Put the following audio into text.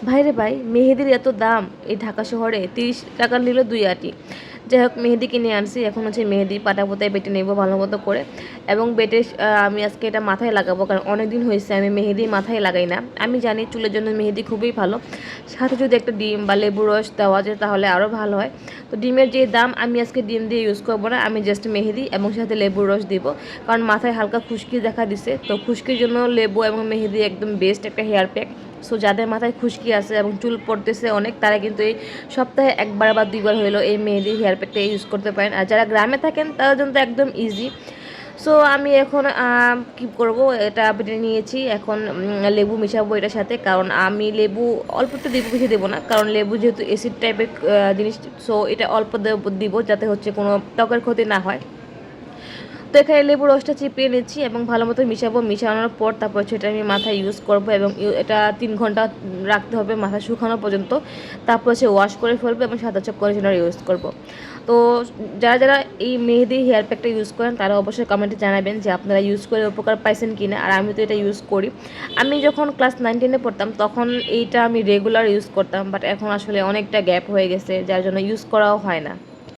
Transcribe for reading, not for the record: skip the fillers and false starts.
ভাইরে ভাই, মেহেদির এত দাম এই ঢাকা শহরে! 30 টাকা নিল 2 আঁটি। যাই হোক, মেহেদি কিনে আনছি। এখন হচ্ছে মেহেদি পাটাপোতায় বেটে নেব ভালো মতো করে, এবং বেটে আমি আজকে এটা মাথায় লাগাবো, কারণ অনেক দিন হয়েছে আমি মেহেদি মাথায় লাগাই না। আমি জানি চুলের জন্য মেহেদি খুবই ভালো, সাথে যদি একটা ডিম বা লেবু রস দেওয়া যায় তাহলে আরও ভালো হয়। তো ডিমের যে দাম, আমি আজকে ডিম দিয়ে ইউজ করবো না, আমি জাস্ট মেহেদি এবং সাথে লেবুর রস দিব, কারণ মাথায় হালকা খুশকি দেখা দিছে। তো খুশকির জন্য লেবু এবং মেহেদি একদম বেস্ট একটা হেয়ার প্যাক। সো যাদের মাথায় খুশকি আছে এবং চুল পড়তেছে অনেক, তারা কিন্তু এই সপ্তাহে 1বার বা 2বার হলো এই মেহেদি হেয়ার প্যাকটা ইউজ করতে পারেন। আর যারা গ্রামে থাকেন তাদের জন্য তো একদম ইজি। সো আমি এখন কি করব, এটা বেটে নিয়েছি। এখন লেবু মিশাবো এটার সাথে, কারণ আমি লেবু অল্প একটু দিব, বেশি দেবো না, কারণ লেবু যেহেতু অ্যাসিড টাইপের জিনিস। সো এটা অল্প দিব, যাতে হচ্ছে কোনো ত্বকের ক্ষতি না হয়। তো এখানে লেবু রসটা চিপিয়ে নিচ্ছি এবং ভালো মতো মিশাবো। মিশানোর পর তারপর সেটা আমি মাথায় ইউজ করব, এবং এটা 3 ঘন্টা রাখতে হবে মাথা শুকানো পর্যন্ত। তারপর সে ওয়াশ করে ফেলবো এবং সাদা চক কন্ডিশনার ইউজ করব। তো যারা যারা এই মেহেদি হেয়ার প্যাকটা ইউজ করেন তারা অবশ্যই কমেন্টে জানাবেন যে আপনারা ইউজ করে উপকার পাইছেন কি না। আর আমি তো এটা ইউজ করি। আমি যখন ক্লাস 9-10-এ পড়তাম তখন এইটা আমি রেগুলার ইউজ করতাম, বাট এখন আসলে অনেকটা গ্যাপ হয়ে গেছে, যার জন্য ইউজ করাও হয় না।